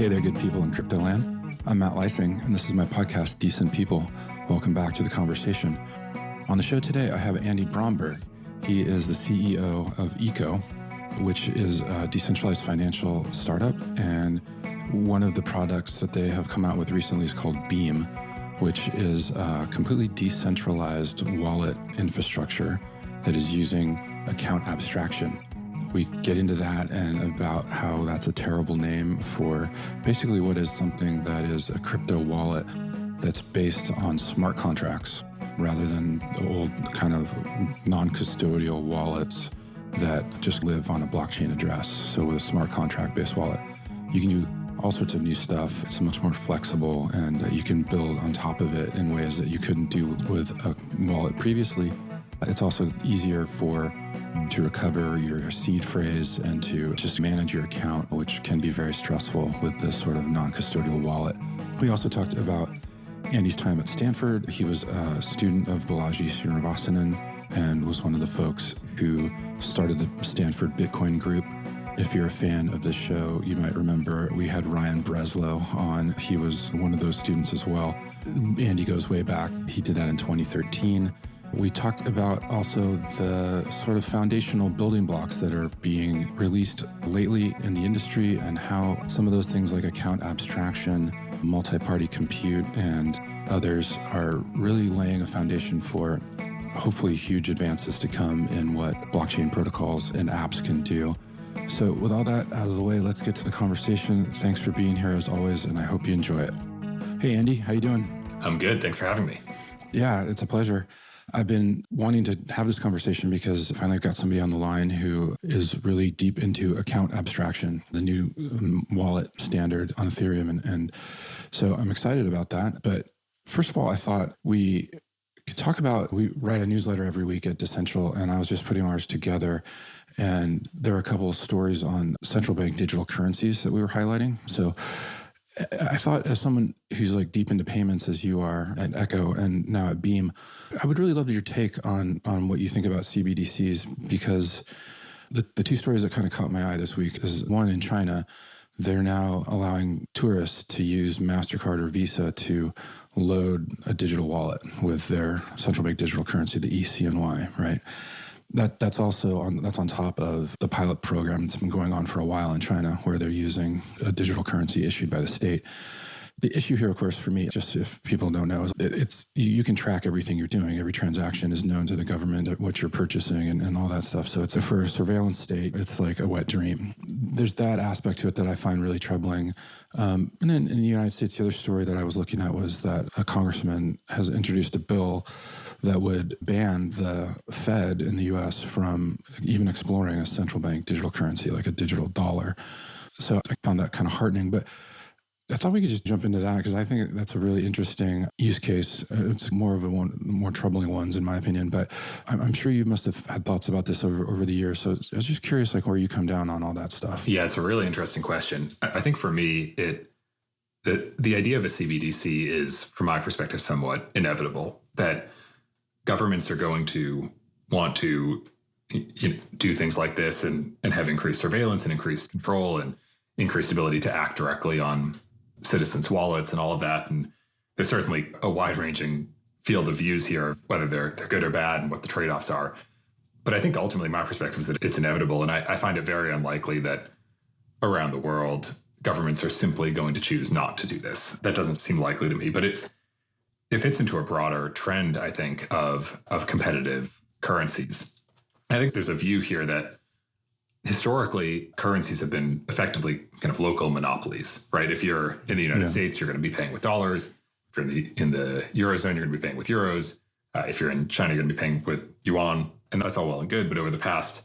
Hey there, good people in crypto land. I'm Matt Leising, and this is my podcast, Decent People. Welcome back to the conversation. On the show today, I have Andy Bromberg. He is the CEO of Eco, which is a decentralized financial startup. And one of the products that they have come out with recently is called Beam, which is a completely decentralized wallet infrastructure that is using account abstraction. We get into that and about how that's a terrible name for basically what is something that is a crypto wallet that's based on smart contracts rather than the old kind of non-custodial wallets that just live on a blockchain address. So with a smart contract-based wallet, you can do all sorts of new stuff. It's much more flexible, and you can build on top of it in ways that you couldn't do with a wallet previously. It's also easier to recover your seed phrase and to just manage your account, which can be very stressful with this sort of non-custodial wallet. We also talked about Andy's time at Stanford. He was a student of Balaji Srinivasanan and was one of the folks who started the Stanford Bitcoin Group. If you're a fan of this show, you might remember we had Ryan Breslow on. He was one of those students as well. Andy goes way back. He did that in 2013. We talked about also the sort of foundational building blocks that are being released lately in the industry and how some of those things like account abstraction, multi-party compute, and others are really laying a foundation for hopefully huge advances to come in what blockchain protocols and apps can do. So with all that out of the way, let's get to the conversation. Thanks for being here as always, and I hope you enjoy it. Hey, Andy, how you doing? I'm good. Thanks for having me. Yeah, it's a pleasure. I've been wanting to have this conversation because finally I've got somebody on the line who is really deep into account abstraction, the new wallet standard on Ethereum. And so I'm excited about that. But first of all, I thought we could talk about, we write a newsletter every week at Decential, and I was just putting ours together. And there were a couple of stories on central bank digital currencies that we were highlighting. So I thought, as someone who's like deep into payments as you are at Echo and now at Beam, I would really love your take on what you think about CBDCs, because the two stories that kind of caught my eye this week is one in China. They're now allowing tourists to use MasterCard or Visa to load a digital wallet with their central bank digital currency, the ECNY, right? That's on top of the pilot program that's been going on for a while in China, where they're using a digital currency issued by the state. The issue here, of course, for me, just if people don't know, is it's you can track everything you're doing. Every transaction is known to the government, what you're purchasing and all that stuff. So for a surveillance state, it's like a wet dream. There's that aspect to it that I find really troubling. And then in the United States, the other story that I was looking at was that a congressman has introduced a bill that would ban the Fed in the U.S. from even exploring a central bank digital currency, like a digital dollar. So I found that kind of heartening. But I thought we could just jump into that because I think that's a really interesting use case. It's more of more troubling ones, in my opinion. But I'm sure you must have had thoughts about this over the years. So I was just curious, like, where you come down on all that stuff. Yeah, it's a really interesting question. I think for me, the idea of a CBDC is, from my perspective, somewhat inevitable. That governments are going to want to do things like this and have increased surveillance and increased control and increased ability to act directly on citizens' wallets and all of that. And there's certainly a wide-ranging field of views here, whether they're good or bad and what the trade-offs are. But I think ultimately my perspective is that it's inevitable. And I find it very unlikely that around the world, governments are simply going to choose not to do this. That doesn't seem likely to me. But it fits into a broader trend, I think, of competitive currencies. I think there's a view here that historically, currencies have been effectively kind of local monopolies, right? If you're in the United States, you're going to be paying with dollars. If you're in the Eurozone, you're going to be paying with euros. If you're in China, you're going to be paying with yuan. And that's all well and good. But over the past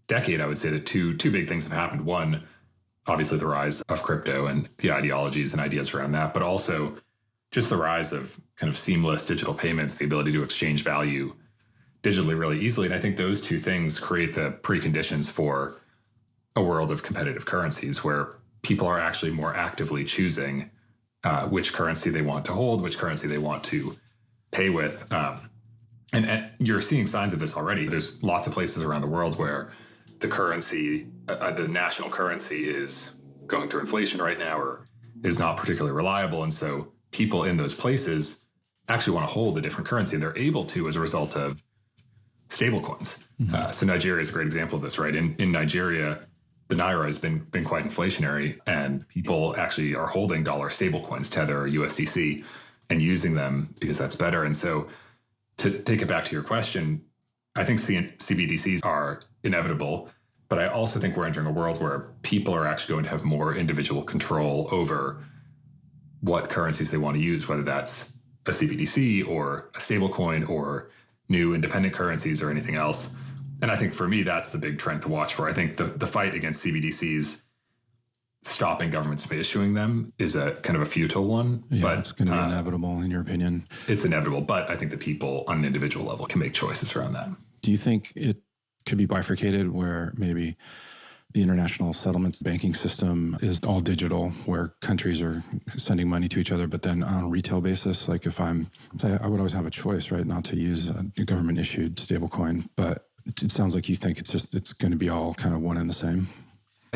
decade, I would say that two big things have happened. One, obviously the rise of crypto and the ideologies and ideas around that, but also just the rise of kind of seamless digital payments, the ability to exchange value digitally really easily. And I think those two things create the preconditions for a world of competitive currencies where people are actually more actively choosing which currency they want to hold, which currency they want to pay with. And you're seeing signs of this already. There's lots of places around the world where the currency, the national currency is going through inflation right now or is not particularly reliable. And so people in those places actually want to hold a different currency, and they're able to as a result of stablecoins. So Nigeria is a great example of this, right? In Nigeria, the Naira has been quite inflationary, and people actually are holding dollar stablecoins, Tether or USDC, and using them because that's better. And so to take it back to your question, I think CBDCs are inevitable, but I also think we're entering a world where people are actually going to have more individual control over what currencies they want to use, whether that's a CBDC or a stablecoin or new independent currencies or anything else. And I think for me, that's the big trend to watch for. I think the fight against CBDCs, stopping governments from issuing them, is a kind of a futile one. Yeah, but it's going to be inevitable, in your opinion. It's inevitable, but I think the people on an individual level can make choices around that. Do you think it could be bifurcated where maybe the international settlements banking system is all digital, where countries are sending money to each other, but then on a retail basis, like I would always have a choice, right, not to use a government issued stablecoin, but it sounds like you think it's going to be all kind of one and the same.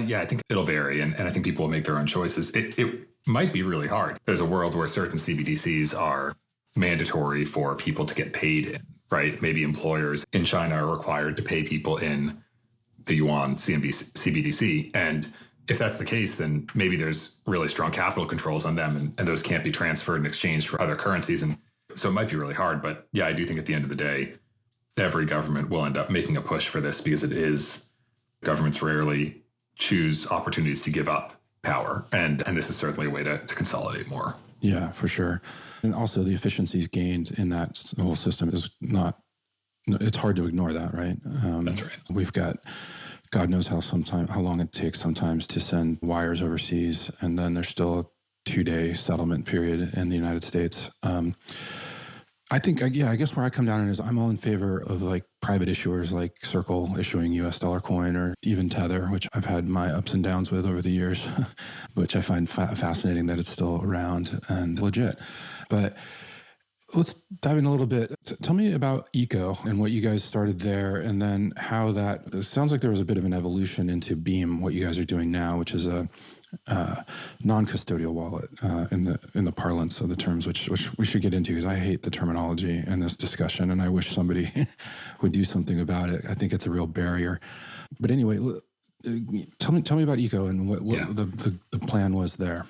Yeah, I think it'll vary, and I think people will make their own choices. It might be really hard. There's a world where certain CBDCs are mandatory for people to get paid in, right? Maybe employers in China are required to pay people in the yuan CBDC. And if that's the case, then maybe there's really strong capital controls on them, and those can't be transferred and exchanged for other currencies. And so it might be really hard. But yeah, I do think at the end of the day, every government will end up making a push for this because governments rarely choose opportunities to give up power. And this is certainly a way to consolidate more. Yeah, for sure. And also the efficiencies gained in that whole system is it's hard to ignore that, right? That's right. We've got, God knows how long it takes sometimes to send wires overseas. And then there's still a 2-day settlement period in the United States. I think, I guess where I come down is I'm all in favor of like private issuers like Circle issuing US dollar coin, or even Tether, which I've had my ups and downs with over the years, which I find fascinating that it's still around and legit. But let's dive in a little bit. Tell me about Eco and what you guys started there, and then how it sounds like there was a bit of an evolution into Beam, what you guys are doing now, which is a non-custodial wallet in the parlance of the terms, which we should get into because I hate the terminology in this discussion, and I wish somebody would do something about it. I think it's a real barrier. But anyway, tell me about Eco and what the plan was there.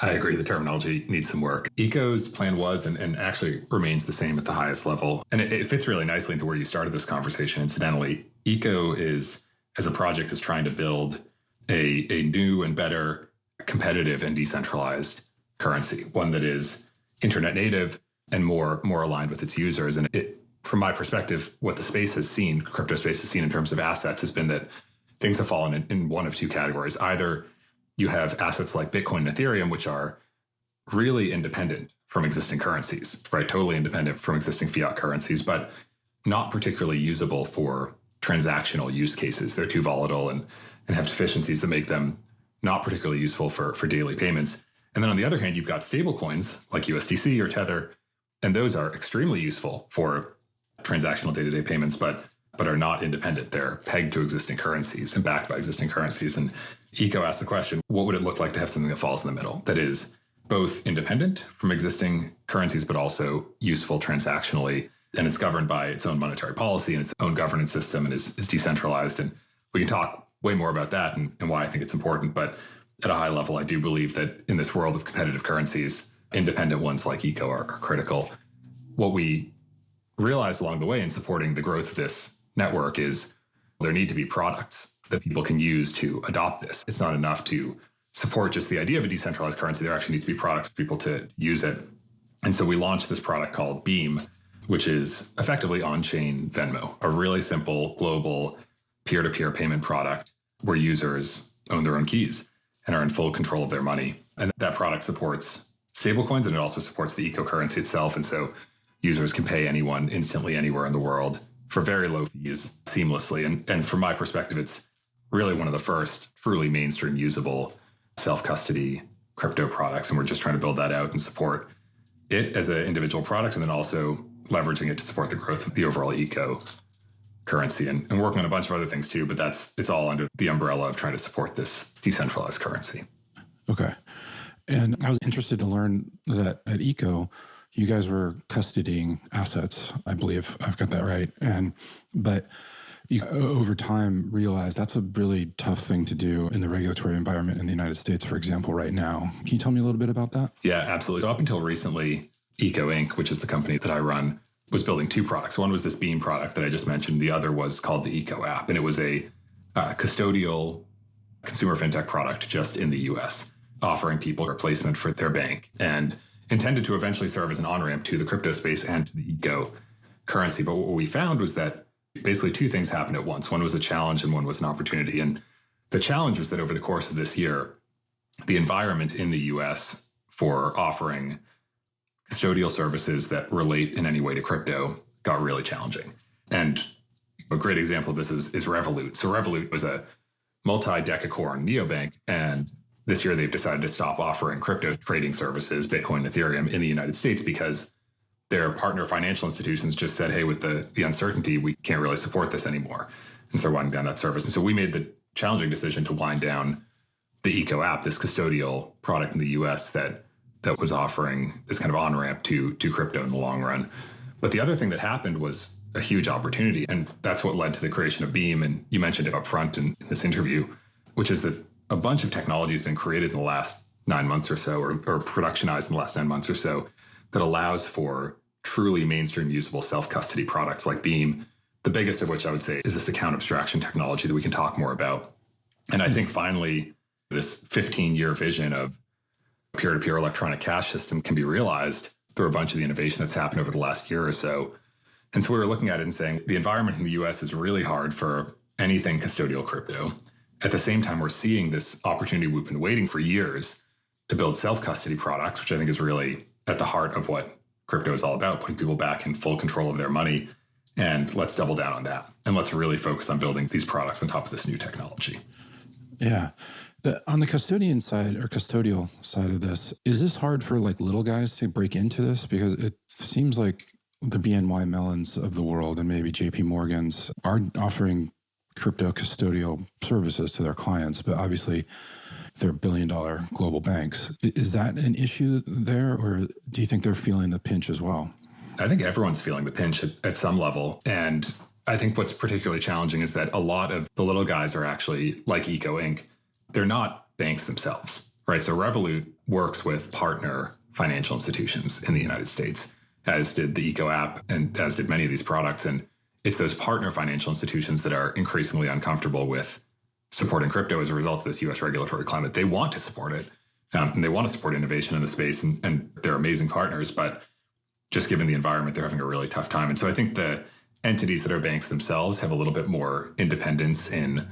I agree. The terminology needs some work. Eco's plan was and actually remains the same at the highest level. And it fits really nicely into where you started this conversation, incidentally. Eco as a project, is trying to build a new and better competitive and decentralized currency, one that is internet native and more aligned with its users. And from my perspective, what the crypto space has seen in terms of assets has been that things have fallen in one of two categories. Either you have assets like Bitcoin and Ethereum, which are really independent from existing currencies, right? Totally independent from existing fiat currencies, but not particularly usable for transactional use cases. They're too volatile and have deficiencies that make them not particularly useful for daily payments. And then on the other hand, you've got stable coins like USDC or Tether, and those are extremely useful for transactional day-to-day payments, but are not independent. They're pegged to existing currencies and backed by existing currencies. And Eco asked the question, what would it look like to have something that falls in the middle, that is both independent from existing currencies, but also useful transactionally? And it's governed by its own monetary policy and its own governance system, and is decentralized. And we can talk way more about that and why I think it's important. But at a high level, I do believe that in this world of competitive currencies, independent ones like Eco are critical. What we realized along the way in supporting the growth of this network is there need to be products that people can use to adopt this. It's not enough to support just the idea of a decentralized currency. There actually need to be products for people to use it. And so we launched this product called Beam, which is effectively on-chain Venmo, a really simple global peer-to-peer payment product where users own their own keys and are in full control of their money. And that product supports stablecoins, and it also supports the eco currency itself. And so users can pay anyone instantly anywhere in the world for very low fees seamlessly. And from my perspective, it's really one of the first truly mainstream usable self-custody crypto products. And we're just trying to build that out and support it as an individual product, and then also leveraging it to support the growth of the overall eco currency, and working on a bunch of other things too. But it's all under the umbrella of trying to support this decentralized currency. Okay. And I was interested to learn that at Eco, you guys were custodying assets, I believe. I've got that right. But you over time realized that's a really tough thing to do in the regulatory environment in the United States, for example, right now. Can you tell me a little bit about that? Yeah, absolutely. So up until recently, Eco Inc., which is the company that I run, was building two products. One was this Beam product that I just mentioned. The other was called the Eco app. And it was a custodial consumer fintech product just in the US, offering people a replacement for their bank and intended to eventually serve as an on-ramp to the crypto space and to the Eco currency. But what we found was that basically two things happened at once. One was a challenge and one was an opportunity. And the challenge was that over the course of this year, the environment in the US for offering custodial services that relate in any way to crypto got really challenging. And a great example of this is Revolut. So Revolut was a multi-decacorn neobank, and this year they've decided to stop offering crypto trading services, Bitcoin, Ethereum, in the United States because their partner financial institutions just said, hey, with the uncertainty, we can't really support this anymore. And so they're winding down that service. And so we made the challenging decision to wind down the Eco app, this custodial product in the US that was offering this kind of on-ramp to crypto in the long run. But the other thing that happened was a huge opportunity. And that's what led to the creation of Beam. And you mentioned it up front in this interview, which is that a bunch of technology has been created in the last 9 months or so, or productionized in the last 9 months or so, that allows for truly mainstream usable self-custody products like Beam, the biggest of which I would say is this account abstraction technology that we can talk more about. And I think finally, this 15-year vision of peer-to-peer electronic cash system can be realized through a bunch of the innovation that's happened over the last year or so. And so we were looking at it and saying the environment in the US is really hard for anything custodial crypto. At the same time, we're seeing this opportunity we've been waiting for years to build self-custody products, which I think is really at the heart of what crypto is all about, putting people back in full control of their money. And let's double down on that. And let's really focus on building these products on top of this new technology. Yeah. On the custodian side or custodial side of this, is this hard for like little guys to break into this? Because it seems like the BNY Mellons of the world and maybe JP Morgans are offering crypto custodial services to their clients, but obviously they're billion-dollar global banks. Is that an issue there, or do you think they're feeling the pinch as well? I think everyone's feeling the pinch at some level. And I think what's particularly challenging is that a lot of the little guys are actually like Eco Inc. They're not banks themselves, right? So Revolut works with partner financial institutions in the United States, as did the Eco app and as did many of these products. And it's those partner financial institutions that are increasingly uncomfortable with supporting crypto as a result of this US regulatory climate. They want to support it, and they want to support innovation in the space, and they're amazing partners, but just given the environment, they're having a really tough time. And so I think the entities that are banks themselves have a little bit more independence in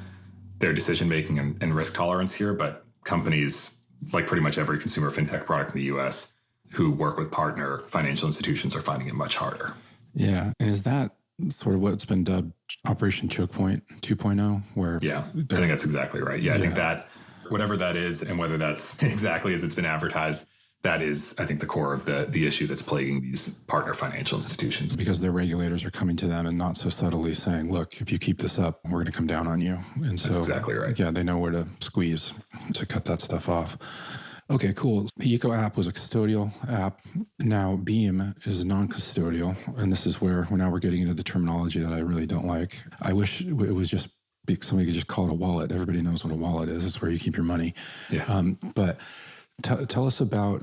their decision-making and risk tolerance here, but companies, like pretty much every consumer fintech product in the US, who work with partner financial institutions are finding it much harder. Yeah. And is that sort of what's been dubbed Operation Choke Point 2.0? Where I think that's exactly right. I think that whatever that is, and whether that's exactly as it's been advertised, that is, I think, the core of the issue that's plaguing these partner financial institutions. Because their regulators are coming to them and not so subtly saying, look, if you keep this up, we're going to come down on you. And so, that's exactly right. Yeah, they know where to squeeze to cut that stuff off. Okay, cool. The Eco app was a custodial app. Now Beam is non-custodial. And this is where now we're getting into the terminology that I really don't like. I wish it was just somebody could just call it a wallet. Everybody knows what a wallet is. It's where you keep your money. Yeah. But tell us about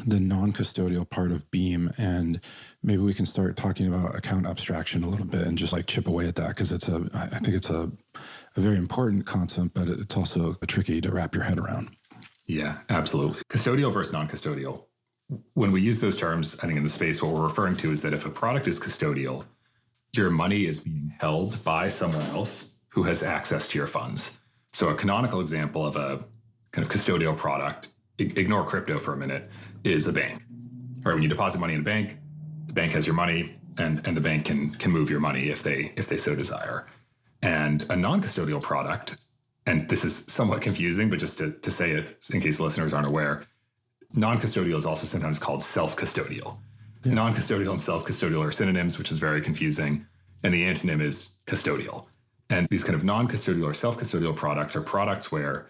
the non-custodial part of Beam, and maybe we can start talking about account abstraction a little bit and just like chip away at that, because I think it's a very important concept, but it's also tricky to wrap your head around. Yeah, absolutely. Custodial versus non-custodial. When we use those terms, I think in the space, what we're referring to is that if a product is custodial, your money is being held by someone else who has access to your funds. So a canonical example of a kind of custodial product, ignore crypto for a minute, is a bank. Right? When you deposit money in a bank, the bank has your money, and the bank can move your money if they so desire. And a non-custodial product, and this is somewhat confusing, but just to say it in case listeners aren't aware, non-custodial is also sometimes called self-custodial. Yeah. Non-custodial and self-custodial are synonyms, which is very confusing. And the antonym is custodial. And these kind of non-custodial or self-custodial products are products where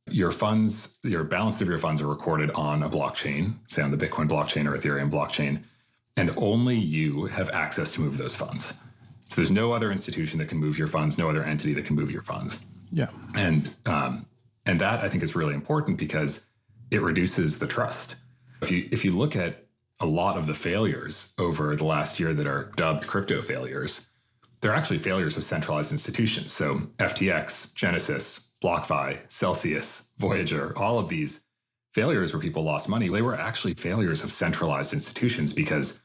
Your funds, your balance of your funds are recorded on a blockchain, say on the Bitcoin blockchain or Ethereum blockchain, and only you have access to move those funds. So there's no other institution that can move your funds, no other entity that can move your funds. Yeah. And that I think is really important because it reduces the trust. If you look at a lot of the failures over the last year that are dubbed crypto failures, they're actually failures of centralized institutions. So FTX, Genesis, BlockFi, Celsius, Voyager, all of these failures where people lost money, they were actually failures of centralized institutions because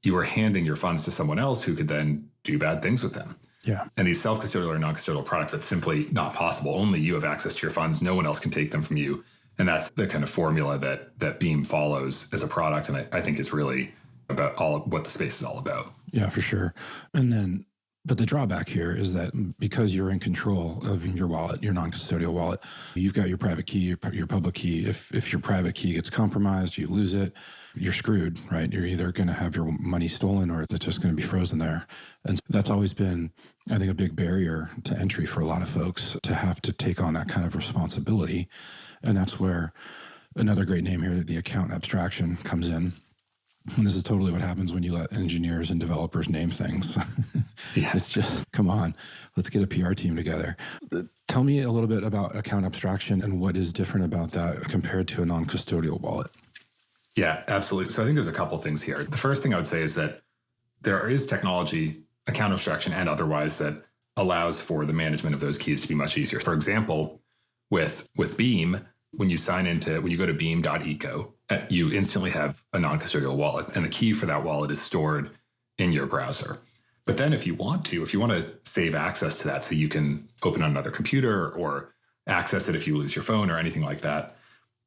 you were handing your funds to someone else who could then do bad things with them. Yeah. And these self-custodial or non-custodial products, that's simply not possible. Only you have access to your funds. No one else can take them from you. And that's the kind of formula that Beam follows as a product. And I think is really about all of what the space is all about. Yeah, for sure. And then, but the drawback here is that because you're in control of your wallet, your non-custodial wallet, you've got your private key, your public key. If your private key gets compromised, you lose it, you're screwed, right? You're either going to have your money stolen or it's just going to be frozen there. And that's always been, I think, a big barrier to entry for a lot of folks to have to take on that kind of responsibility. And that's where another great name here, the account abstraction, comes in. And this is totally what happens when you let engineers and developers name things. Yeah. It's just, come on, let's get a PR team together. Tell me a little bit about account abstraction and what is different about that compared to a non-custodial wallet. Yeah, absolutely. So I think there's a couple things here. The first thing I would say is that there is technology, account abstraction and otherwise, that allows for the management of those keys to be much easier. For example, with Beam, when you go to beam.eco, you instantly have a non-custodial wallet, and the key for that wallet is stored in your browser. But then if you want to save access to that so you can open on another computer or access it if you lose your phone or anything like that,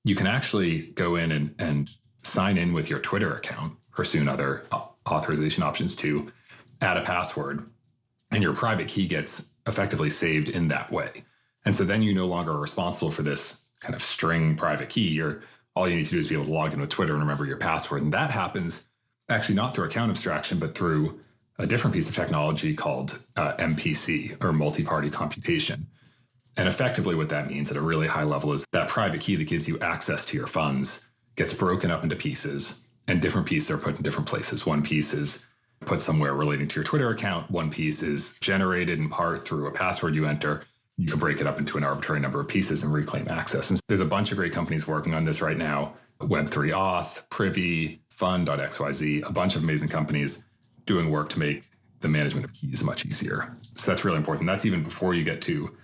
you can actually go in and sign in with your Twitter account, pursue other authorization options to add a password, and your private key gets effectively saved in that way. And so then you no longer are responsible for this kind of string private key. All you need to do is be able to log in with Twitter and remember your password. And that happens actually not through account abstraction, but through a different piece of technology called MPC, or multi-party computation. And effectively what that means at a really high level is that private key that gives you access to your funds gets broken up into pieces, and different pieces are put in different places. One piece is put somewhere relating to your Twitter account. One piece is generated in part through a password you enter. You can break it up into an arbitrary number of pieces and reclaim access. And there's a bunch of great companies working on this right now. Web3 Auth, Privy, Fund.xyz, a bunch of amazing companies doing work to make the management of keys much easier. So that's really important. That's even before you get to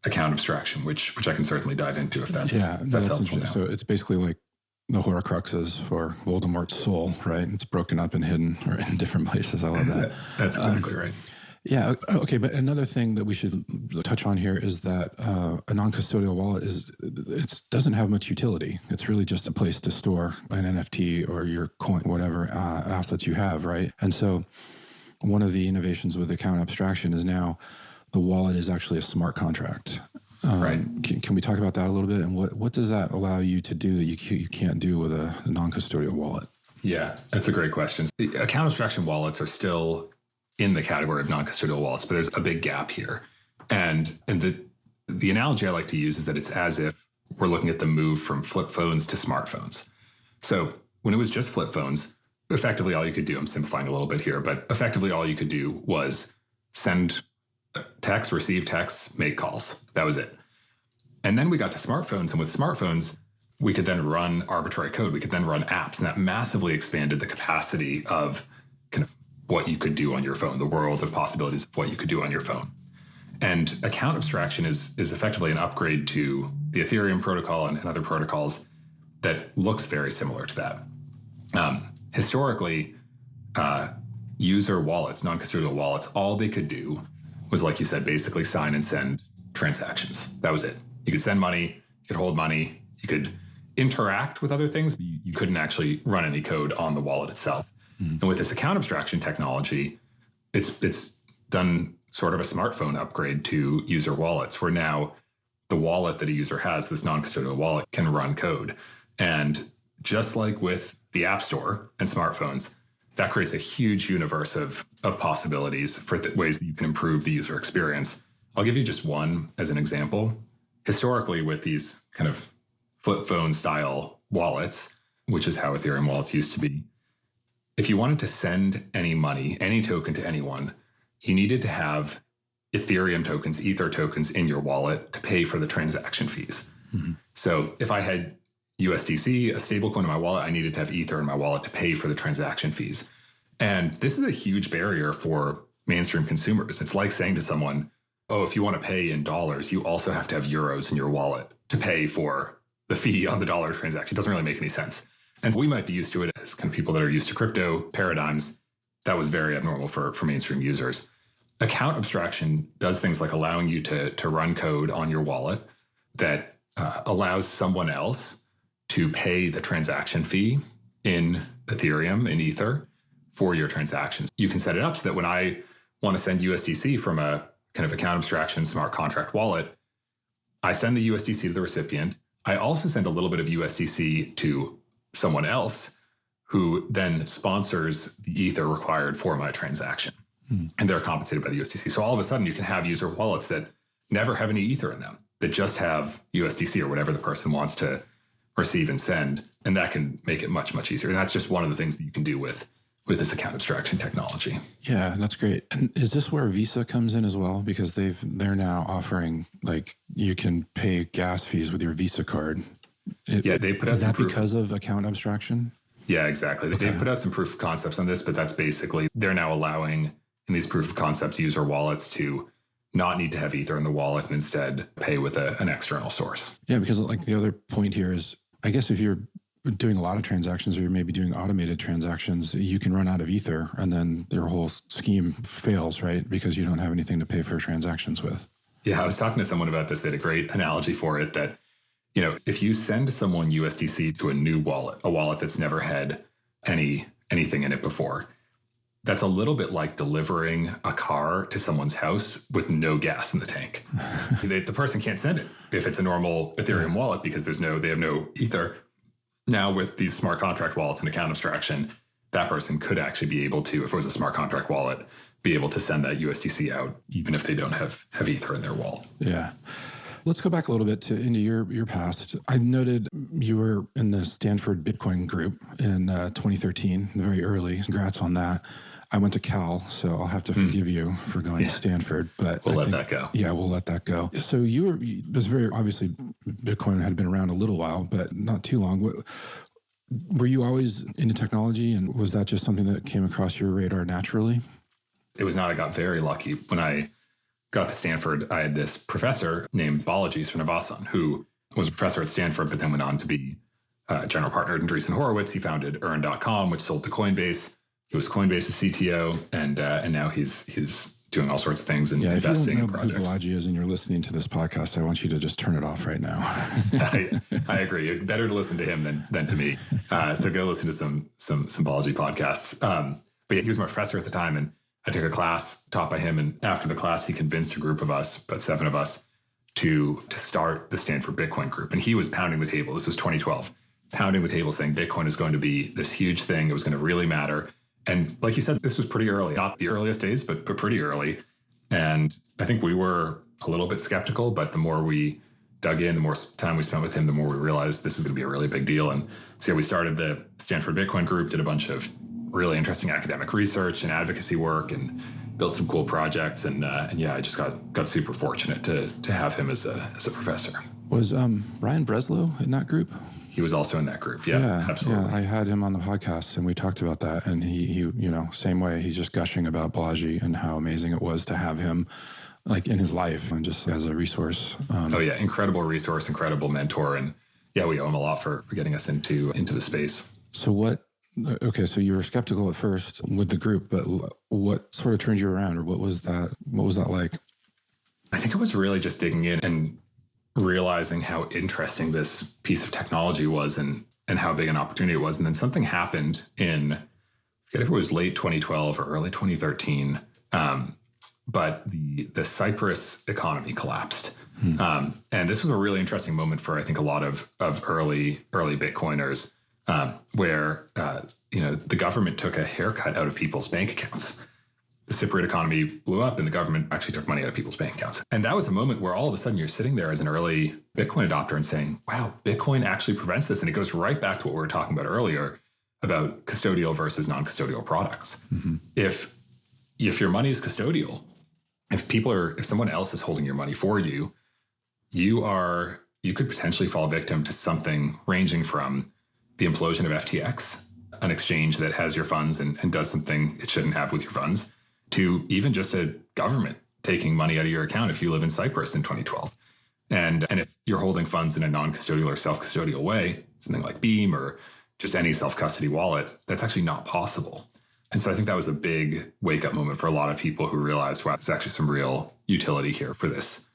account abstraction, which I can certainly dive into if that's helpful now. So it's basically like the Horcruxes for Voldemort's soul, right? It's broken up and hidden or in different places. I love that. That's exactly right. Yeah. Okay. But another thing that we should touch on here is that a non-custodial wallet it doesn't have much utility. It's really just a place to store an NFT or your coin, whatever assets you have, right? And so one of the innovations with account abstraction is now the wallet is actually a smart contract. Right. Can we talk about that a little bit? And what does that allow you to do that you can't do with a non-custodial wallet? Yeah, that's a great question. The account abstraction wallets are still in the category of non-custodial wallets, but there's a big gap here. And the analogy I like to use is that it's as if we're looking at the move from flip phones to smartphones. So when it was just flip phones, effectively all you could do, I'm simplifying a little bit here, but effectively all you could do was send text, receive texts, make calls. That was it. And then we got to smartphones, and with smartphones, we could then run arbitrary code. We could then run apps, and that massively expanded the capacity of kind of what you could do on your phone, the world of possibilities of what you could do on your phone. And account abstraction is effectively an upgrade to the Ethereum protocol and other protocols that looks very similar to that. Historically, user wallets, non-custodial wallets, all they could do was, like you said, basically sign and send transactions. That was it. You could send money, you could hold money, you could interact with other things, but you couldn't actually run any code on the wallet itself. And with this account abstraction technology, it's done sort of a smartphone upgrade to user wallets, where now the wallet that a user has, this non-custodial wallet, can run code. And just like with the App Store and smartphones, that creates a huge universe of possibilities for ways that you can improve the user experience. I'll give you just one as an example. historically with these kind of flip phone style wallets, which is how Ethereum wallets used to be, if you wanted to send any money, any token to anyone, you needed to have Ethereum tokens, Ether tokens in your wallet to pay for the transaction fees. Mm-hmm. So if I had USDC, a stablecoin in my wallet, I needed to have Ether in my wallet to pay for the transaction fees. And this is a huge barrier for mainstream consumers. It's like saying to someone, oh, if you want to pay in dollars, you also have to have euros in your wallet to pay for the fee on the dollar transaction. It doesn't really make any sense. And we might be used to it as kind of people that are used to crypto paradigms. That was very abnormal for mainstream users. Account abstraction does things like allowing you to run code on your wallet that allows someone else to pay the transaction fee in Ethereum, in Ether, for your transactions. You can set it up so that when I want to send USDC from a kind of account abstraction smart contract wallet, I send the USDC to the recipient. I also send a little bit of USDC to someone else who then sponsors the Ether required for my transaction. And they're compensated by the USDC. So all of a sudden you can have user wallets that never have any Ether in them, that just have USDC or whatever the person wants to receive and send. And that can make it much, much easier. And that's just one of the things that you can do with this account abstraction technology. Yeah, that's great. And is this where Visa comes in as well? Because they're now offering, like, you can pay gas fees with your Visa card. They put out is that because of account abstraction? Yeah, exactly. Okay. They put out some proof of concepts on this, but that's basically, they're now allowing in these proof of concepts user wallets to not need to have Ether in the wallet and instead pay with an external source. Yeah, because like the other point here is, I guess if you're doing a lot of transactions or you're maybe doing automated transactions, you can run out of Ether and then your whole scheme fails, right? Because you don't have anything to pay for transactions with. Yeah, I was talking to someone about this. They had a great analogy for it that, if you send someone USDC to a new wallet, a wallet that's never had anything in it before, that's a little bit like delivering a car to someone's house with no gas in the tank. The person can't send it if it's a normal Ethereum wallet because they have no Ether. Now with these smart contract wallets and account abstraction, that person could actually be able to, if it was a smart contract wallet, be able to send that USDC out, even if they don't have Ether in their wallet. Yeah. Let's go back a little bit into your past. I noted you were in the Stanford Bitcoin Group in 2013, very early. Congrats on that. I went to Cal, so I'll have to forgive you for going to Stanford. But we'll let that go. Yeah, we'll let that go. So it was very, obviously, Bitcoin had been around a little while, but not too long. Were you always into technology, and was that just something that came across your radar naturally? It was not. I got very lucky. When I got to Stanford, I had this professor named Balaji Srinivasan, who was a professor at Stanford, but then went on to be general partner in Andreessen Horowitz. He founded Earn.com, which sold to Coinbase. He was Coinbase's CTO, and now he's doing all sorts of things and investing in projects. If you don't know who Balaji is and you're listening to this podcast, I want you to just turn it off right now. I agree. Better to listen to him than to me. So go listen to some Balaji podcasts. But yeah, he was my professor at the time, and I took a class taught by him. And after the class, he convinced a group of us, about 7 of us, to start the Stanford Bitcoin Group. And he was pounding the table. This was 2012, pounding the table saying Bitcoin is going to be this huge thing. It was going to really matter. And like you said, this was pretty early, not the earliest days, but pretty early. And I think we were a little bit skeptical, but the more we dug in, the more time we spent with him, the more we realized this is going to be a really big deal. And so we started the Stanford Bitcoin Group, did a bunch of really interesting academic research and advocacy work, and built some cool projects. And I just got super fortunate to have him as a professor. Was Ryan Breslow in that group? He was also in that group. Yeah, absolutely. Yeah, I had him on the podcast and we talked about that. And he same way, he's just gushing about Balaji and how amazing it was to have him like in his life and just as a resource. Incredible resource, incredible mentor. And yeah, we owe him a lot for getting us into the space. So so you were skeptical at first with the group, but what sort of turned you around, or what was that like? I think it was really just digging in and realizing how interesting this piece of technology was and how big an opportunity it was. And then something happened I forget if it was late 2012 or early 2013, but the Cyprus economy collapsed. And this was a really interesting moment for, I think, a lot of early Bitcoiners, where the government took a haircut out of people's bank accounts. the Cypriot economy blew up and the government actually took money out of people's bank accounts. And that was a moment where all of a sudden you're sitting there as an early Bitcoin adopter and saying, wow, Bitcoin actually prevents this. And it goes right back to what we were talking about earlier about custodial versus non-custodial products. Mm-hmm. If your money is custodial, if someone else is holding your money for you, you could potentially fall victim to something ranging from the implosion of FTX, an exchange that has your funds and does something it shouldn't have with your funds, to even just a government taking money out of your account if you live in Cyprus in 2012. And if you're holding funds in a non-custodial or self-custodial way, something like Beam or just any self-custody wallet, that's actually not possible. And so I think that was a big wake-up moment for a lot of people who realized, wow, there's actually some real utility here for this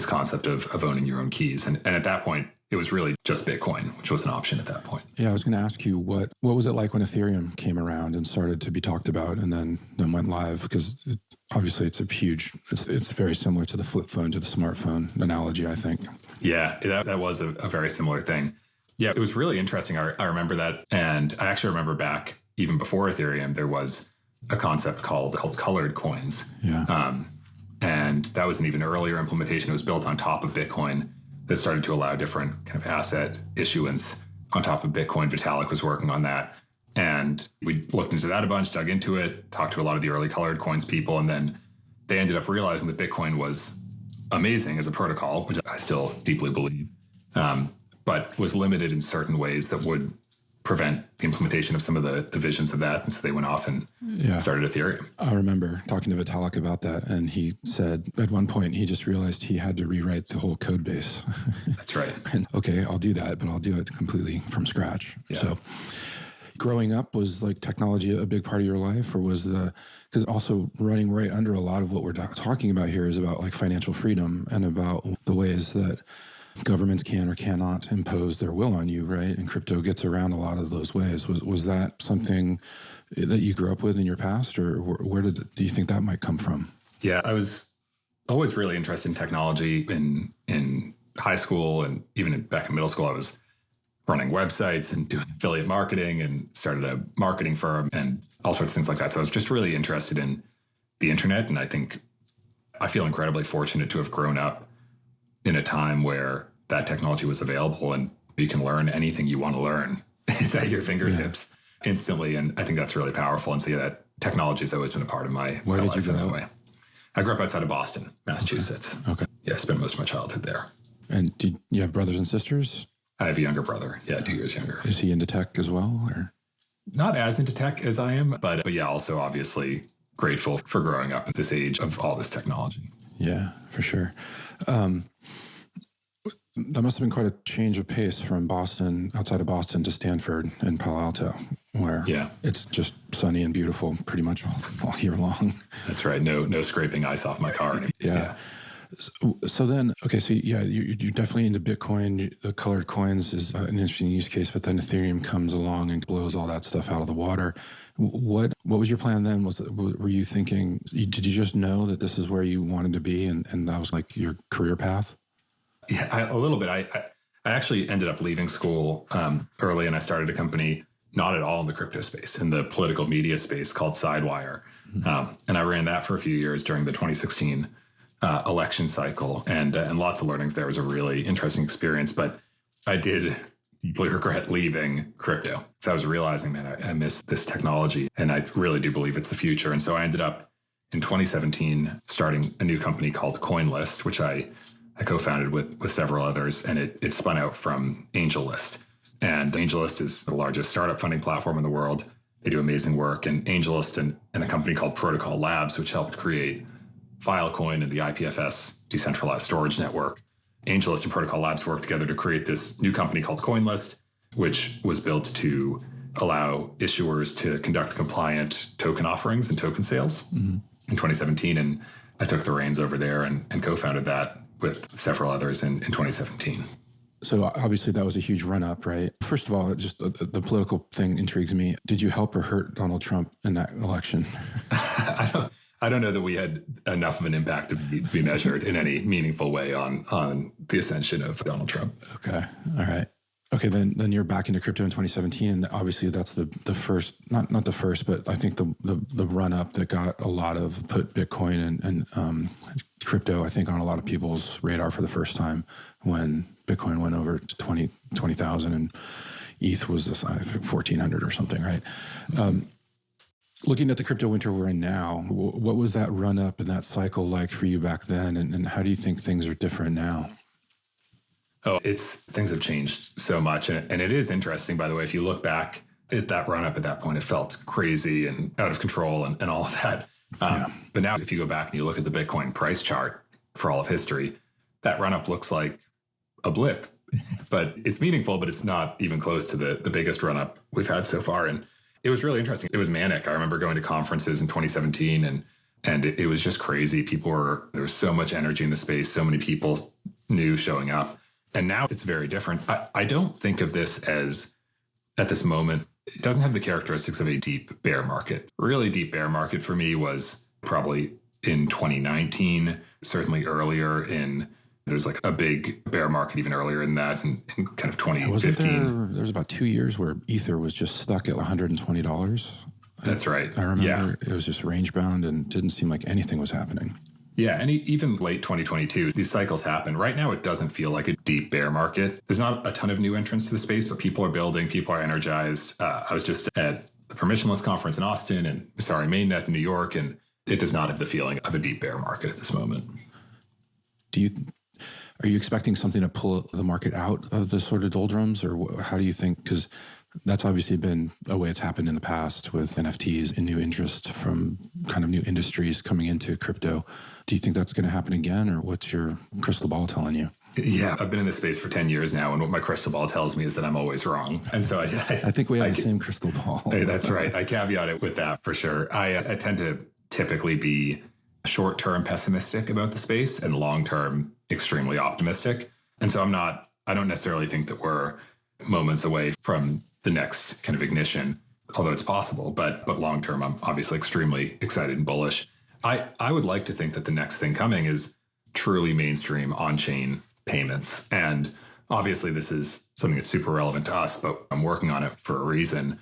concept of owning your own keys. And at that point, it was really just Bitcoin, which was an option at that point. Yeah, I was going to ask you, what was it like when Ethereum came around and started to be talked about and then went live? Because obviously it's very similar to the flip phone to the smartphone analogy, I think. Yeah, that was a very similar thing. Yeah, it was really interesting. I remember that. And I actually remember back even before Ethereum, there was a concept called colored coins. Yeah. And that was an even earlier implementation. It was built on top of Bitcoin that started to allow different kind of asset issuance on top of Bitcoin. Vitalik was working on that. And we looked into that a bunch, dug into it, talked to a lot of the early colored coins people. And then they ended up realizing that Bitcoin was amazing as a protocol, which I still deeply believe, but was limited in certain ways that would prevent the implementation of some of the visions of that. And so they went off and started Ethereum. I remember talking to Vitalik about that. And he said at one point, he just realized he had to rewrite the whole code base. That's right. And okay, I'll do that, but I'll do it completely from scratch. Yeah. So growing up, was like technology a big part of your life, or because also running right under a lot of what we're talking about here is about like financial freedom and about the ways that governments can or cannot impose their will on you, right? And crypto gets around a lot of those ways. Was that something that you grew up with in your past, or where do you think that might come from? Yeah, I was always really interested in technology. In high school and even back in middle school, I was running websites and doing affiliate marketing and started a marketing firm and all sorts of things like that. So I was just really interested in the internet. And I feel incredibly fortunate to have grown up in a time where that technology was available and you can learn anything you want to learn. It's at your fingertips instantly. And I think that's really powerful. And so that technology has always been a part of my life in that way. I grew up outside of Boston, Massachusetts. Okay. Yeah, I spent most of my childhood there. And did you have brothers and sisters? I have a younger brother. Yeah, 2 years younger. Is he into tech as well, or? Not as into tech as I am, but yeah, also obviously grateful for growing up at this age of all this technology. Yeah, for sure. That must have been quite a change of pace from outside of Boston, to Stanford and Palo Alto, where it's just sunny and beautiful pretty much all year long. That's right. No scraping ice off my car. Yeah. So then, okay, so you're definitely into Bitcoin. The colored coins is an interesting use case, but then Ethereum comes along and blows all that stuff out of the water. What was your plan then? Were you thinking, did you just know that this is where you wanted to be and that was like your career path? Yeah, a little bit. I actually ended up leaving school early, and I started a company not at all in the crypto space, in the political media space called Sidewire. Mm-hmm. And I ran that for a few years during the 2016 election cycle, and lots of learnings there. It was a really interesting experience, but I did deeply regret leaving crypto. So I was realizing, man, I miss this technology, and I really do believe it's the future. And so I ended up in 2017 starting a new company called CoinList, which I co-founded with several others, and it spun out from AngelList. And AngelList is the largest startup funding platform in the world. They do amazing work. And AngelList and a company called Protocol Labs, which helped create Filecoin and the IPFS decentralized storage network. AngelList and Protocol Labs worked together to create this new company called CoinList, which was built to allow issuers to conduct compliant token offerings and token sales in 2017. And I took the reins over there and co-founded that with several others in 2017. So obviously that was a huge run-up, right? First of all, just the political thing intrigues me. Did you help or hurt Donald Trump in that election? I don't know that we had enough of an impact to be measured in any meaningful way on the ascension of Donald Trump. Okay. All right. Okay, then you're back into crypto in 2017, and obviously that's the first, not the first, but I think the run up that got a lot of put Bitcoin and crypto, I think, on a lot of people's radar for the first time when Bitcoin went over to 20,000 and ETH was I think 1,400 or something, right? Looking at the crypto winter we're in now, what was that run up and that cycle like for you back then, and how do you think things are different now? Oh, things have changed so much. And it is interesting, by the way, if you look back at that run up at that point, it felt crazy and out of control and all of that. But now if you go back and you look at the Bitcoin price chart for all of history, that run up looks like a blip, but it's meaningful, but it's not even close to the biggest run up we've had so far. And it was really interesting. It was manic. I remember going to conferences in 2017 and it was just crazy. There was so much energy in the space, so many people new showing up. And now it's very different. I don't think of this as, at this moment, it doesn't have the characteristics of a deep bear market. Really deep bear market for me was probably in 2019, certainly earlier there's like a big bear market even earlier in that, in kind of 2015. There was about 2 years where Ether was just stuck at $120. That's right. I remember it was just range bound and didn't seem like anything was happening. Yeah, and even late 2022, these cycles happen. Right now, it doesn't feel like a deep bear market. There's not a ton of new entrants to the space, but people are building, people are energized. I was just at the Permissionless conference in Austin and Mainnet in New York, and it does not have the feeling of a deep bear market at this moment. Are you expecting something to pull the market out of the sort of doldrums, or how do you think? Because that's obviously been a way it's happened in the past with NFTs and new interest from kind of new industries coming into crypto. Do you think that's going to happen again, or what's your crystal ball telling you? Yeah, I've been in this space for 10 years now, and what my crystal ball tells me is that I'm always wrong. And so I think we have the same crystal ball. That's right. I caveat it with that for sure. I tend to typically be short-term pessimistic about the space and long-term extremely optimistic. And so I don't necessarily think that we're moments away from the next kind of ignition, although it's possible, but long-term, I'm obviously extremely excited and bullish. I would like to think that the next thing coming is truly mainstream on-chain payments. And obviously this is something that's super relevant to us, but I'm working on it for a reason.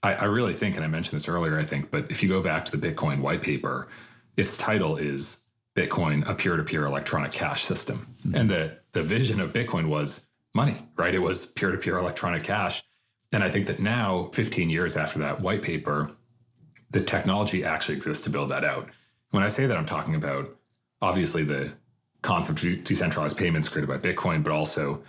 I really think, and I mentioned this earlier, I think, but if you go back to the Bitcoin white paper, its title is Bitcoin, a peer-to-peer electronic cash system. Mm-hmm. And the vision of Bitcoin was money, right? It was peer-to-peer electronic cash. And I think that now, 15 years after that white paper, the technology actually exists to build that out. When I say that, I'm talking about obviously the concept of decentralized payments created by Bitcoin, but also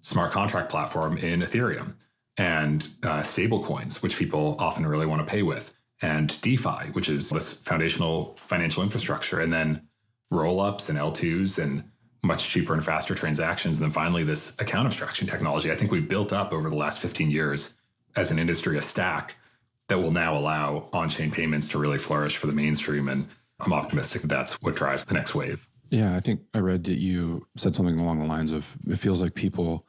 smart contract platform in Ethereum and stable coins, which people often really want to pay with, and DeFi, which is this foundational financial infrastructure, and then roll-ups and L2s and much cheaper and faster transactions. And then finally, this account abstraction technology. I think we've built up over the last 15 years as an industry a stack that will now allow on-chain payments to really flourish for the mainstream. And I'm optimistic that that's what drives the next wave. Yeah, I think I read that you said something along the lines of, it feels like people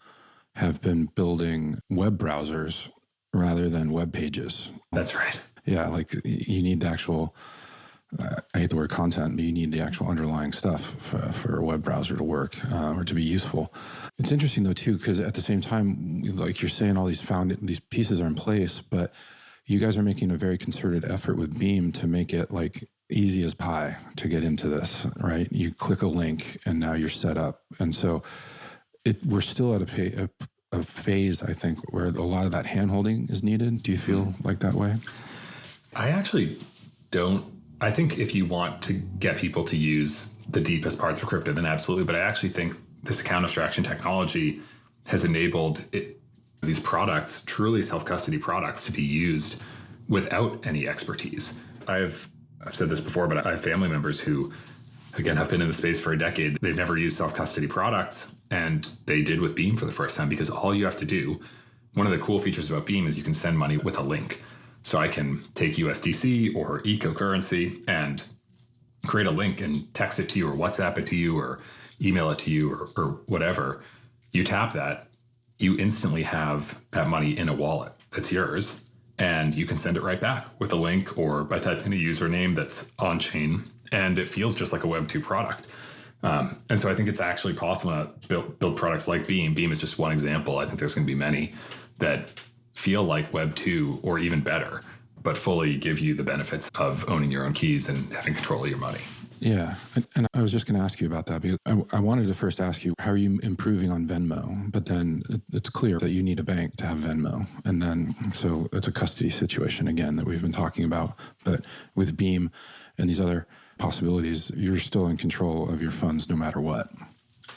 have been building web browsers rather than web pages. That's right. Yeah, like you need the actual, I hate the word content, but you need the actual underlying stuff for a web browser to work or to be useful. It's interesting though too, because at the same time, like you're saying, all these pieces are in place, but you guys are making a very concerted effort with Beam to make it like easy as pie to get into this, right? You click a link and now you're set up. And so we're still at a phase, I think, where a lot of that hand-holding is needed. Do you feel like that way? I actually don't. I think if you want to get people to use the deepest parts of crypto, then absolutely. But I actually think this account abstraction technology has enabled these products, truly self-custody products, to be used without any expertise. I've said this before, but I have family members who, again, have been in the space for a decade. They've never used self-custody products, and they did with Beam for the first time, because all you have to do, one of the cool features about Beam is you can send money with a link. So I can take USDC or eco-currency and create a link and text it to you or WhatsApp it to you or email it to you or whatever. You tap that, you instantly have that money in a wallet that's yours, and you can send it right back with a link or by typing a username that's on-chain, and it feels just like a Web2 product. And so I think it's actually possible to build products like Beam. Beam is just one example. I think there's going to be many that feel like Web 2 or even better, but fully give you the benefits of owning your own keys and having control of your money. Yeah. And I was just going to ask you about that because I wanted to first ask you, how are you improving on Venmo? But then it's clear that you need a bank to have Venmo. And then, so it's a custody situation again that we've been talking about. But with Beam and these other possibilities, you're still in control of your funds no matter what.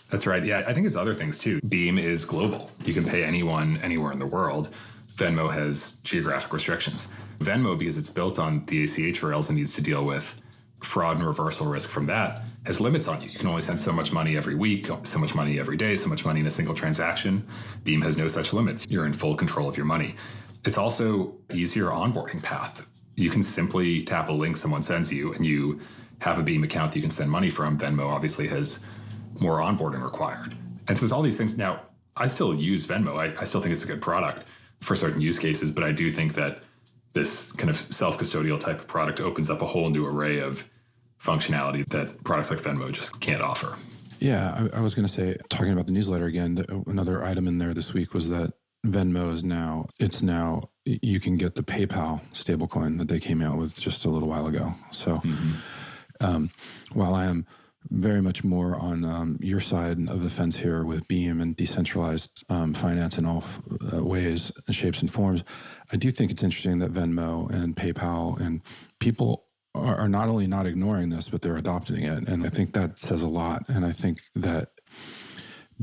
That's right. Yeah, I think it's other things too. Beam is global. You can pay anyone anywhere in the world. Venmo has geographic restrictions. Venmo, because it's built on the ACH rails and needs to deal with fraud and reversal risk from that, has limits on you. You can only send so much money every week, so much money every day, so much money in a single transaction. Beam has no such limits. You're in full control of your money. It's also easier onboarding path. You can simply tap a link someone sends you and you have a Beam account that you can send money from. Venmo obviously has more onboarding required. And so there's all these things. Now, I still use Venmo. I still think it's a good product for certain use cases, but I do think that this kind of self-custodial type of product opens up a whole new array of functionality that products like Venmo just can't offer. Yeah, I was going to say, talking about the newsletter again, another item in there this week was that Venmo is now, you can get the PayPal stablecoin that they came out with just a little while ago. So while I am very much more on your side of the fence here with Beam and decentralized finance in all ways, shapes, and forms, I do think it's interesting that Venmo and PayPal and people are not only not ignoring this, but they're adopting it. And I think that says a lot. And I think that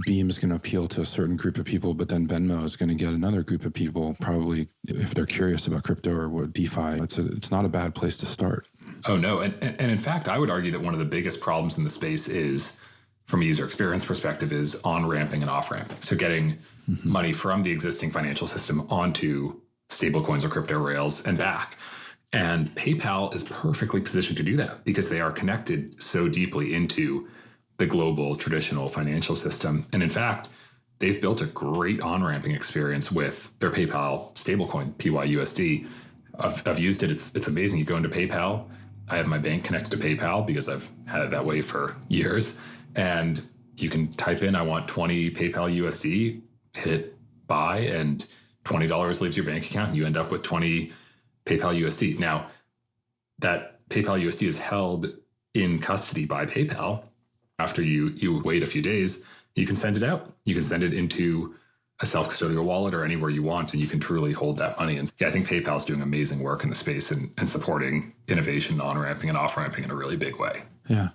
Beam is going to appeal to a certain group of people, but then Venmo is going to get another group of people, probably if they're curious about crypto or what DeFi. It's not a bad place to start. Oh, no. And in fact, I would argue that one of the biggest problems in the space is, from a user experience perspective, is on-ramping and off-ramping. So getting money from the existing financial system onto stablecoins or crypto rails and back. And PayPal is perfectly positioned to do that because they are connected so deeply into the global traditional financial system. And in fact, they've built a great on-ramping experience with their PayPal stablecoin, PYUSD. I've used it. It's amazing. You go into PayPal. I have my bank connected to PayPal because I've had it that way for years. And you can type in, I want 20 PayPal USD, hit buy, and $20 leaves your bank account. And you end up with 20 PayPal USD. Now, that PayPal USD is held in custody by PayPal. After you wait a few days, you can send it out. You can send it into a self-custodial wallet or anywhere you want, and you can truly hold that money. And yeah, I think PayPal is doing amazing work in the space and supporting innovation, on-ramping and off-ramping in a really big way. Yeah.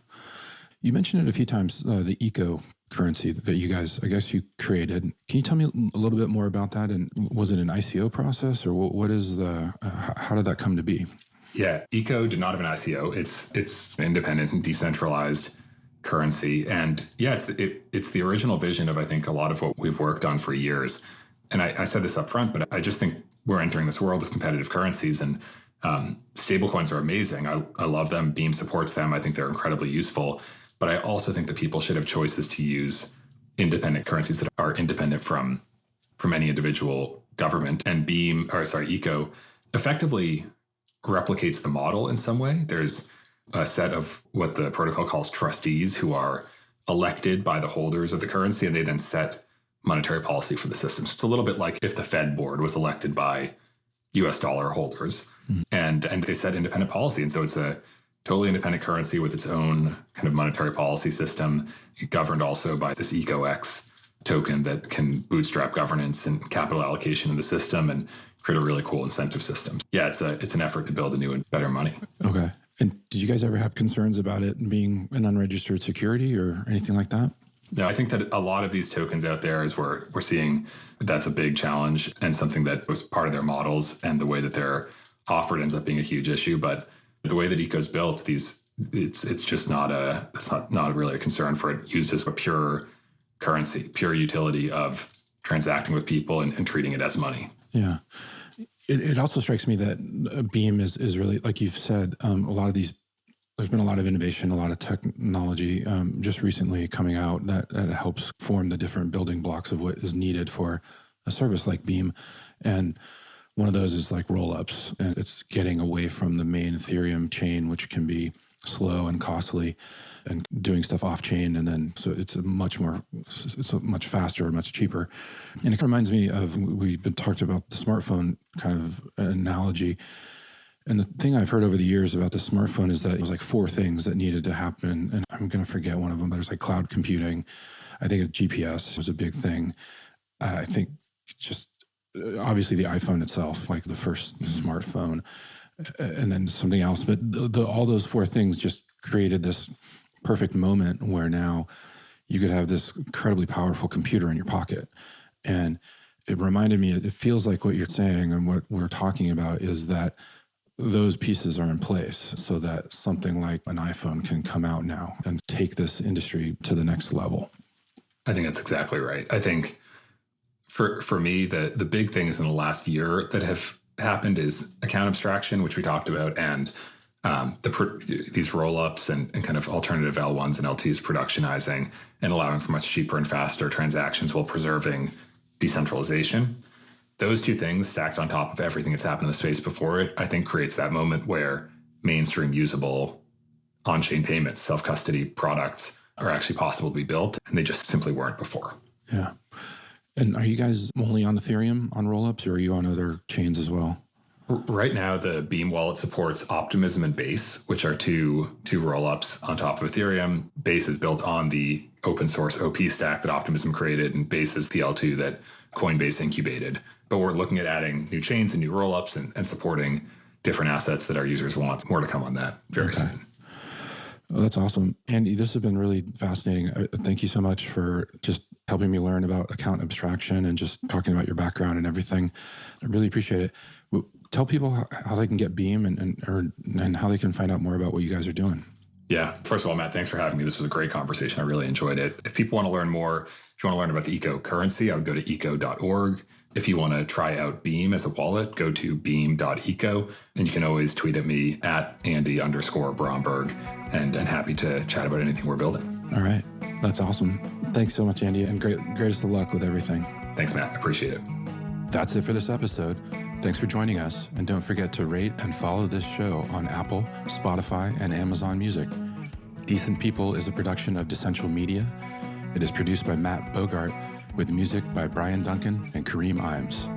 You mentioned it a few times, the eco currency that you guys, I guess you created. Can you tell me a little bit more about that? And was it an ICO process, or what is how did that come to be? Yeah, eco did not have an ICO. It's an independent and decentralized currency. And yeah, it's the original vision of, I think, a lot of what we've worked on for years. And I said this up front, but I just think we're entering this world of competitive currencies, and stablecoins are amazing. I love them. Beam supports them. I think they're incredibly useful. But I also think that people should have choices to use independent currencies that are independent from any individual government. And eco effectively replicates the model in some way. There's a set of what the protocol calls trustees who are elected by the holders of the currency, and they then set monetary policy for the system. So it's a little bit like if the Fed board was elected by US dollar holders, and they set independent policy. And so it's a totally independent currency with its own kind of monetary policy system, governed also by this EcoX token that can bootstrap governance and capital allocation in the system and create a really cool incentive system. Yeah, it's an effort to build a new and better money. Okay. And did you guys ever have concerns about it being an unregistered security or anything like that? No, I think that a lot of these tokens out there, as we're seeing, that's a big challenge and something that was part of their models, and the way that they're offered ends up being a huge issue. But the way that Eco's built, it's just not really a concern for it used as a pure currency, pure utility of transacting with people and treating it as money. Yeah. It also strikes me that Beam is really, like you've said, a lot of these, there's been a lot of innovation, a lot of technology just recently coming out that helps form the different building blocks of what is needed for a service like Beam. And one of those is like rollups, and it's getting away from the main Ethereum chain, which can be slow and costly and doing stuff off chain. And then, so it's a much faster, much cheaper. And it reminds me of, we've been talked about the smartphone kind of analogy. And the thing I've heard over the years about the smartphone is that it was like 4 things that needed to happen. And I'm going to forget one of them, but there's like cloud computing. I think GPS was a big thing. I think just obviously the iPhone itself, like the first smartphone, and then something else. But all those 4 things just created this perfect moment where now you could have this incredibly powerful computer in your pocket. And it reminded me, it feels like what you're saying and what we're talking about is that those pieces are in place so that something like an iPhone can come out now and take this industry to the next level. I think that's exactly right. I think for me, the big things in the last year that have happened is account abstraction, which we talked about, and these roll-ups and kind of alternative L1s and L2s productionizing and allowing for much cheaper and faster transactions while preserving decentralization. Those 2 things stacked on top of everything that's happened in the space before it, I think creates that moment where mainstream usable on-chain payments, self-custody products are actually possible to be built, and they just simply weren't before. Yeah. And are you guys only on Ethereum on rollups, or are you on other chains as well? Right now, the Beam wallet supports Optimism and Base, which are two rollups on top of Ethereum. Base is built on the open source OP stack that Optimism created, and Base is the L2 that Coinbase incubated. But we're looking at adding new chains and new rollups and supporting different assets that our users want. More to come on that very soon. Well, that's awesome. Andy, this has been really fascinating. Thank you so much for just helping me learn about account abstraction and just talking about your background and everything. I really appreciate it. Tell people how they can get Beam and how they can find out more about what you guys are doing. Yeah. First of all, Matt, thanks for having me. This was a great conversation. I really enjoyed it. If people want to learn more, if you want to learn about the Eco currency, I would go to eco.org. If you want to try out Beam as a wallet, go to beam.eco. And you can always tweet at me at Andy_Bromberg. And happy to chat about anything we're building. All right. That's awesome. Thanks so much, Andy. And greatest of luck with everything. Thanks, Matt. Appreciate it. That's it for this episode. Thanks for joining us. And don't forget to rate and follow this show on Apple, Spotify, and Amazon Music. Decent People is a production of Decential Media. It is produced by Matt Bogart with music by Brian Duncan and Kareem Imes.